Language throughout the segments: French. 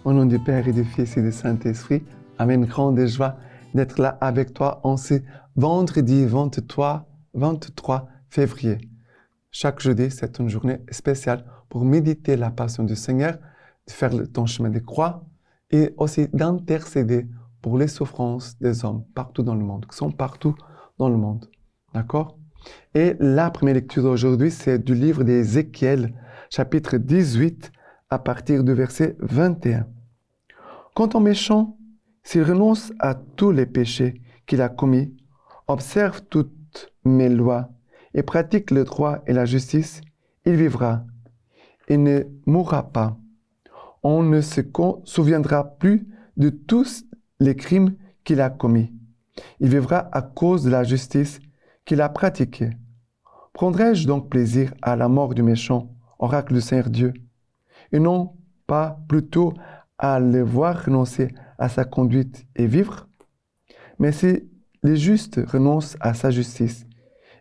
Au nom du Père et du Fils et du Saint-Esprit, Amen. Grande joie d'être là avec toi en ce vendredi 23 février. Chaque jeudi, c'est une journée spéciale pour méditer la passion du Seigneur, de faire ton chemin de croix et aussi d'intercéder pour les souffrances des hommes partout dans le monde, qui sont partout dans le monde. D'accord? Et la première lecture d'aujourd'hui, c'est du livre d'Ézéchiel, chapitre 18, à partir du verset 21. Quant au méchant, s'il renonce à tous les péchés qu'il a commis, observe toutes mes lois et pratique le droit et la justice, il vivra et ne mourra pas. On ne se souviendra plus de tous les crimes qu'il a commis. Il vivra à cause de la justice qu'il a pratiquée. Prendrai-je donc plaisir à la mort du méchant, oracle du Seigneur Dieu, et non pas plutôt à le voir renoncer à sa conduite et vivre? Mais si le juste renonce à sa justice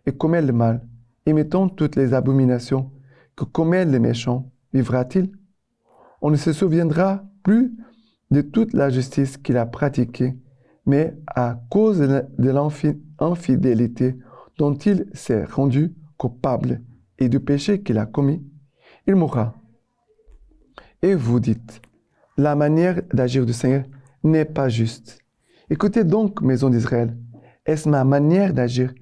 et commet le mal, imitant toutes les abominations que commet le méchant, vivra-t-il? On ne se souviendra plus de toute la justice qu'il a pratiquée, mais à cause de l'infidélité dont il s'est rendu coupable et du péché qu'il a commis, il mourra. Et vous dites, la manière d'agir du Seigneur n'est pas juste. Écoutez donc, maison d'Israël, est-ce ma manière d'agir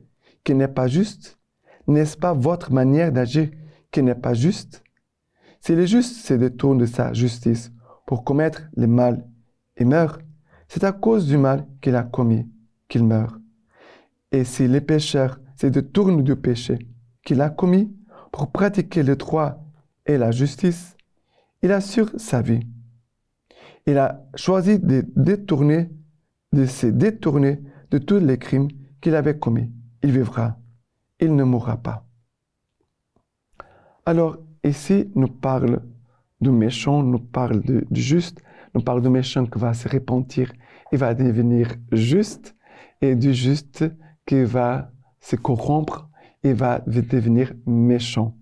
qui n'est pas juste? N'est-ce pas votre manière d'agir qui n'est pas juste? Si le juste se détourne de sa justice pour commettre le mal et meurt, c'est à cause du mal qu'il a commis qu'il meurt. Et si le pécheur se détourne du péché qu'il a commis pour pratiquer le droit et la justice, il assure sa vie. Il a choisi de se détourner de tous les crimes qu'il avait commis. Il vivra. Il ne mourra pas. Alors, ici, nous parle du méchant, nous parle du juste, nous parle du méchant qui va se repentir et va devenir juste, et du juste qui va se corrompre et va devenir méchant.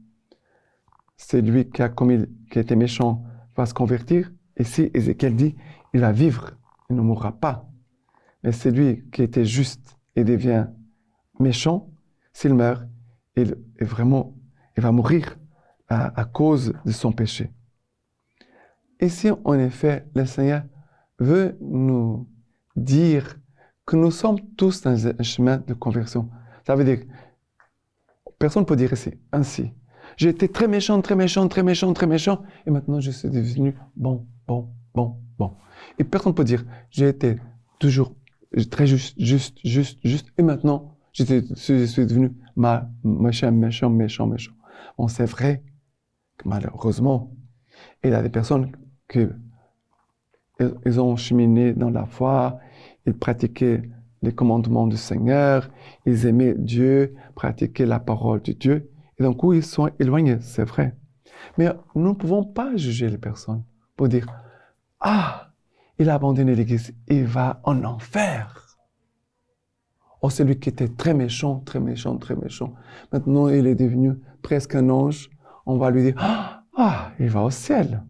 Celui qui était méchant va se convertir. Ici, Ézéchiel dit, il va vivre, il ne mourra pas. Mais celui qui était juste et devient méchant, s'il meurt, il va mourir à cause de son péché. Ici, en effet, le Seigneur veut nous dire que nous sommes tous dans un chemin de conversion. Ça veut dire, personne ne peut dire ainsi. J'ai été très méchant, et maintenant je suis devenu bon. Et personne ne peut dire, j'ai été toujours très juste, et maintenant je suis devenu méchant. Bon, c'est vrai que malheureusement, il y a des personnes ils ont cheminé dans la foi, ils pratiquaient les commandements du Seigneur, ils aimaient Dieu, pratiquaient la parole de Dieu, et d'un coup ils sont éloignés, c'est vrai. Mais nous ne pouvons pas juger les personnes pour dire, ah, il a abandonné l'église, il va en enfer. Oh, celui qui était très méchant, maintenant il est devenu presque un ange, on va lui dire, ah, il va au ciel.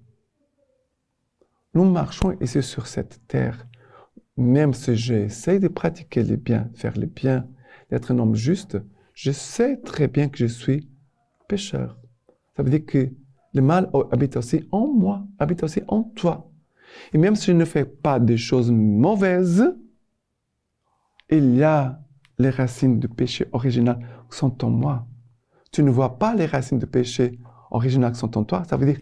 Nous marchons ici sur cette terre. Même si j'essaie de pratiquer le bien, faire le bien, d'être un homme juste, je sais très bien que je suis pécheur. Ça veut dire que le mal habite aussi en moi, habite aussi en toi. Et même si je ne fais pas des choses mauvaises, il y a les racines du péché original qui sont en moi. Tu ne vois pas les racines du péché original qui sont en toi, ça veut dire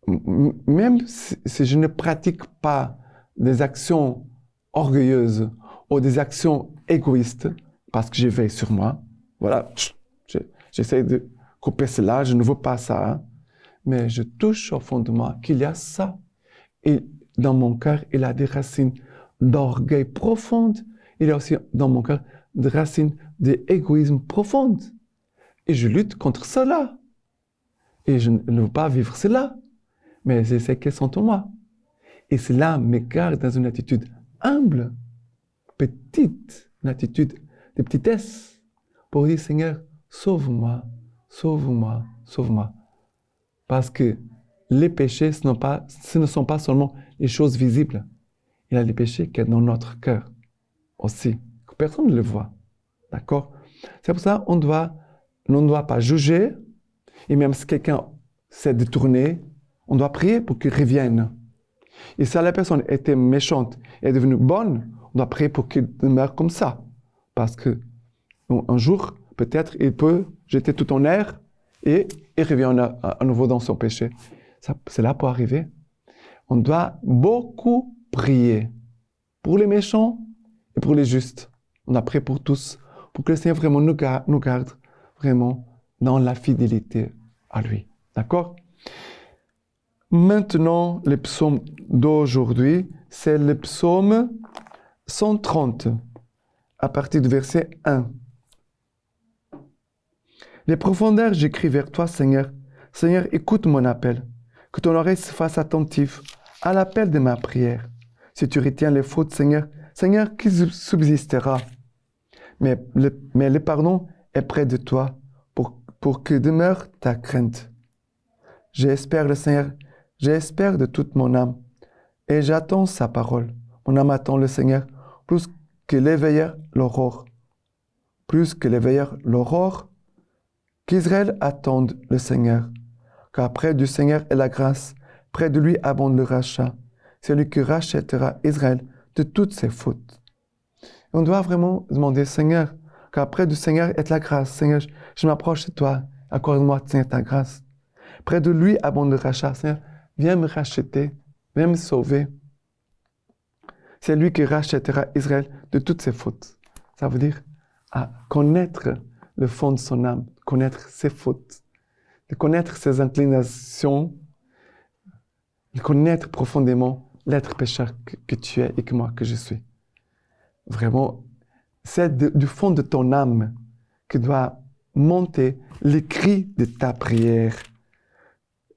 même si je ne pratique pas des actions orgueilleuses ou des actions égoïstes, parce que je veille sur moi, voilà, j'essaie de couper cela, je ne veux pas ça, mais je touche au fond de moi qu'il y a ça. Et dans mon cœur, il y a des racines d'orgueil profondes, il y a aussi dans mon cœur des racines d'égoïsme profondes. Et je lutte contre cela. Et je ne veux pas vivre cela. Mais je sais qu'elles sont en moi. Et cela me garde dans une attitude humble, petite, une attitude de petitesse, pour dire, Seigneur, sauve-moi. Parce que les péchés, ce ne sont pas seulement les choses visibles. Il y a les péchés qui sont dans notre cœur aussi, que personne ne le voit. D'accord? C'est pour ça qu'on ne doit pas juger, et même si quelqu'un s'est détourné, on doit prier pour qu'il revienne. Et si la personne était méchante et est devenue bonne, on doit prier pour qu'il demeure comme ça. Parce que un jour, peut-être, il peut jeter tout en air et il revient à nouveau dans son péché. Cela peut arriver. On doit beaucoup prier pour les méchants et pour les justes. On doit prier pour tous, pour que le Seigneur vraiment nous garde vraiment dans la fidélité à lui. D'accord? Maintenant, le psaume d'aujourd'hui, c'est le psaume 130, à partir du verset 1. Les profondeurs, j'écris vers toi, Seigneur. Seigneur, écoute mon appel. Que ton oreille se fasse attentive à l'appel de ma prière. Si tu retiens les fautes, Seigneur, Seigneur, qui subsistera? Mais le pardon est près de toi pour que demeure ta crainte. J'espère le Seigneur, j'espère de toute mon âme, et j'attends sa parole. Mon âme attend le Seigneur plus que l'éveilleur l'aurore. Plus que l'éveilleur l'aurore, qu'Israël attende le Seigneur. Car près du Seigneur est la grâce, près de lui abonde le rachat. C'est lui qui rachètera Israël de toutes ses fautes. Et on doit vraiment demander, Seigneur, car près du Seigneur est la grâce. Seigneur, je m'approche de toi, accorde-moi, Seigneur, ta grâce. Près de lui abonde le rachat. Seigneur, viens me racheter, viens me sauver. C'est lui qui rachètera Israël de toutes ses fautes. Ça veut dire connaître le fond de son âme, connaître ses fautes, de connaître ses inclinations, de connaître profondément l'être pécheur que tu es et que moi, que je suis. Vraiment, c'est du fond de ton âme que doit monter le cri de ta prière.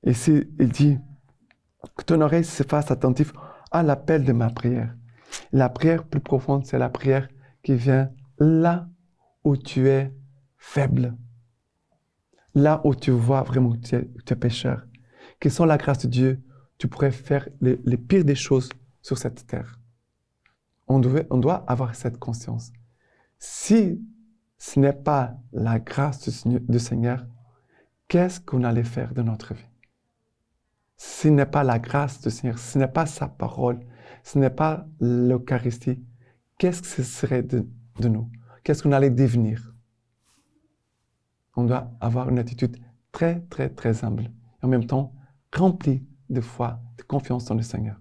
Ici, il dit que ton oreille se fasse attentive à l'appel de ma prière. La prière plus profonde, c'est la prière qui vient là où tu es faible. Là où tu vois vraiment que tu es pécheur. Que sans la grâce de Dieu, tu pourrais faire les pires des choses sur cette terre. On doit avoir cette conscience. Si ce n'est pas la grâce du Seigneur, qu'est-ce qu'on allait faire de notre vie? Ce n'est pas la grâce du Seigneur, ce n'est pas sa parole, ce n'est pas l'Eucharistie, qu'est-ce que ce serait de nous? Qu'est-ce qu'on allait devenir? On doit avoir une attitude très, très, très humble. Et en même temps, remplie de foi, de confiance dans le Seigneur.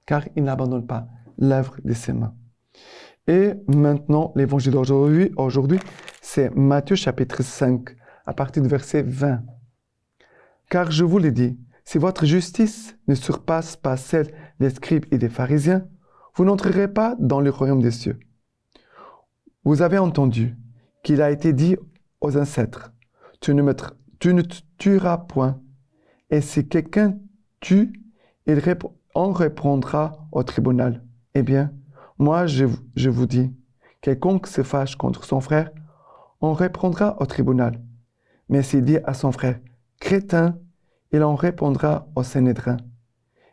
Car il n'abandonne pas l'œuvre de ses mains. Et maintenant, l'évangile d'aujourd'hui, c'est Matthieu chapitre 5, à partir du verset 20. Car je vous l'ai dit, si votre justice ne surpasse pas celle des scribes et des pharisiens, vous n'entrerez pas dans le royaume des cieux. Vous avez entendu qu'il a été dit aux ancêtres, tu ne tueras point, et si quelqu'un tue, on répondra au tribunal. Eh bien, moi je vous dis, quiconque se fâche contre son frère, on répondra au tribunal. Mais s'il dit à son frère, crétin, il en répondra au Sanhédrin.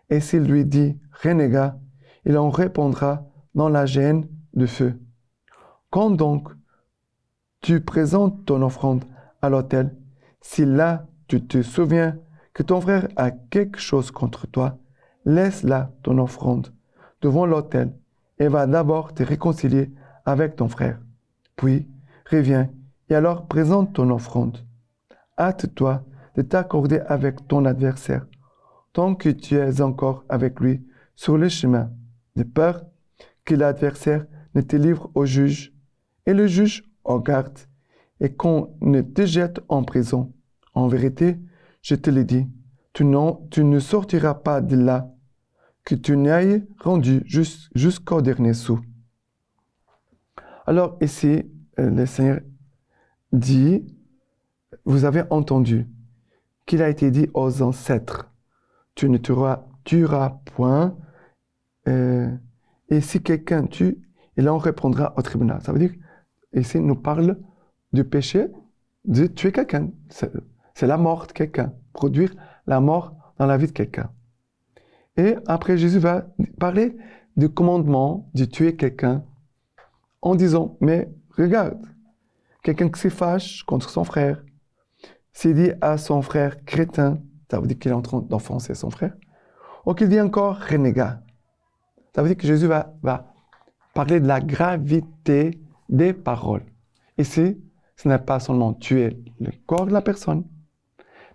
Et s'il lui dit renégat, il en répondra dans la géhenne de feu. Quand donc tu présentes ton offrande à l'autel, si là tu te souviens que ton frère a quelque chose contre toi, laisse là ton offrande devant l'autel et va d'abord te réconcilier avec ton frère. Puis reviens et alors présente ton offrande. Hâte-toi de t'accorder avec ton adversaire, tant que tu es encore avec lui sur le chemin, de peur que l'adversaire ne te livre au juge, et le juge au garde, et qu'on ne te jette en prison. En vérité, je te le dis, tu ne sortiras pas de là, que tu n'ailles rendu jusqu'au dernier sou. Alors ici, le Seigneur dit, vous avez entendu qu'il a été dit aux ancêtres, tu ne tueras point, et si quelqu'un tue, il en répondra au tribunal. Ça veut dire, ici, nous parle du péché de tuer quelqu'un. C'est la mort de quelqu'un, produire la mort dans la vie de quelqu'un. Et après, Jésus va parler du commandement de tuer quelqu'un en disant, mais regarde, quelqu'un qui se fâche contre son frère, s'il dit à son frère crétin, ça veut dire qu'il est en train d'offenser son frère, ou qu'il dit encore renégat. Ça veut dire que Jésus va parler de la gravité des paroles. Ici, ce n'est pas seulement tuer le corps de la personne,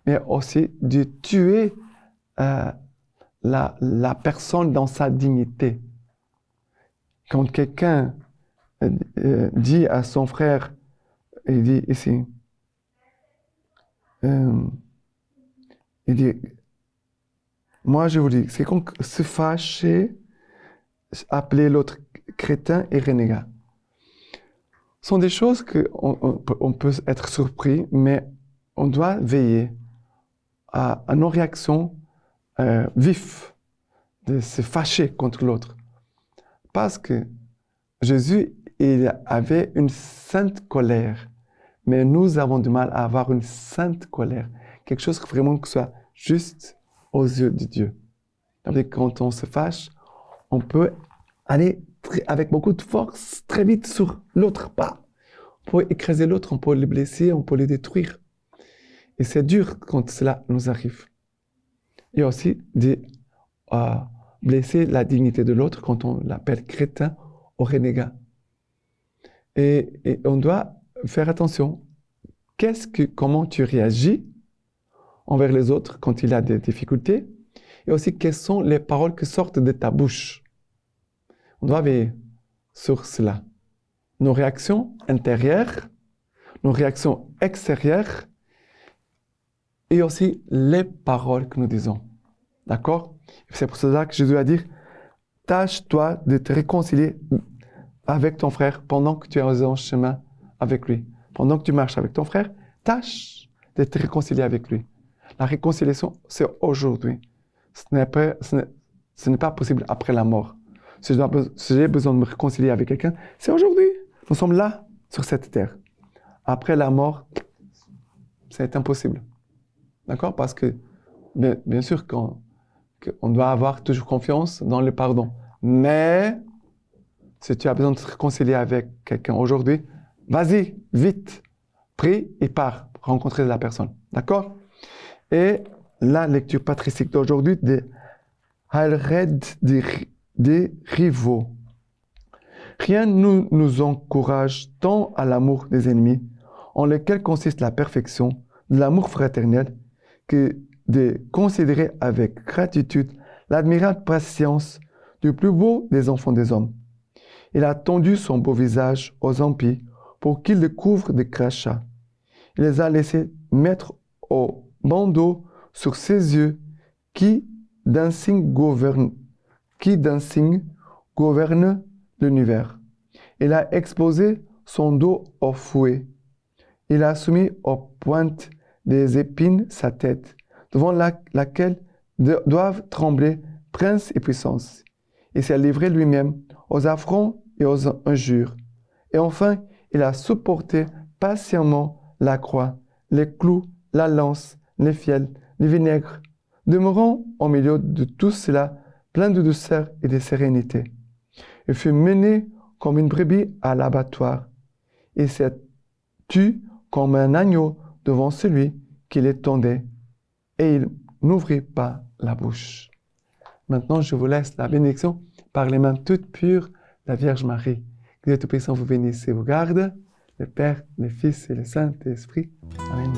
mais aussi de tuer la personne dans sa dignité. Quand quelqu'un dit à son frère, il dit ici, il dit, moi je vous dis, c'est qu'on se fâcher, appeler l'autre crétin et renégat. Ce sont des choses qu'on peut être surpris, mais on doit veiller à nos réactions vives, de se fâcher contre l'autre. Parce que Jésus, il avait une sainte colère, mais nous avons du mal à avoir une sainte colère. Quelque chose vraiment qui soit juste aux yeux de Dieu. Quand on se fâche, on peut aller avec beaucoup de force très vite sur l'autre pas. On peut écraser l'autre, on peut le blesser, on peut le détruire. Et c'est dur quand cela nous arrive. Il y a aussi de blesser la dignité de l'autre quand on l'appelle crétin ou renégat. Et on doit faire attention. Comment tu réagis envers les autres quand il y a des difficultés? Et aussi, quelles sont les paroles qui sortent de ta bouche? On doit veiller sur cela. Nos réactions intérieures, nos réactions extérieures, et aussi les paroles que nous disons. D'accord? C'est pour cela que Jésus a dit, tâche-toi de te réconcilier avec ton frère pendant que tu es en chemin avec lui. Pendant que tu marches avec ton frère, tâche de te réconcilier avec lui. La réconciliation, c'est aujourd'hui. Ce n'est pas possible après la mort. Si j'ai besoin de me réconcilier avec quelqu'un, c'est aujourd'hui. Nous sommes là, sur cette terre. Après la mort, c'est impossible. D'accord? Parce que, bien sûr, qu'on doit avoir toujours confiance dans le pardon. Mais, si tu as besoin de te réconcilier avec quelqu'un aujourd'hui, vas-y, vite, prie et pars rencontrer la personne. D'accord? Et la lecture patristique d'aujourd'hui de Heilred des rivaux. Rien ne nous encourage tant à l'amour des ennemis, en lequel consiste la perfection de l'amour fraternel, que de considérer avec gratitude l'admirable patience du plus beau des enfants des hommes. Il a tendu son beau visage aux impies pour qu'ils le couvrent de crachats. Il les a laissés mettre au bandeau sur ses yeux qui d'un signe gouverne l'univers. Il a exposé son dos au fouet. Il a soumis aux pointes des épines sa tête, devant laquelle doivent trembler princes et puissances. Il s'est livré lui-même aux affronts et aux injures. Et enfin, il a supporté patiemment la croix, les clous, la lance, les fiels, le vinaigre, demeurant au milieu de tout cela plein de douceur et de sérénité. Il fut mené comme une brebis à l'abattoir, et s'est tu comme un agneau devant celui qui l'étendait, et il n'ouvrit pas la bouche. Maintenant, je vous laisse la bénédiction par les mains toutes pures de la Vierge Marie. Que Dieu Tout-Puissant vous bénisse et vous garde, le Père, le Fils et le Saint-Esprit. Amen.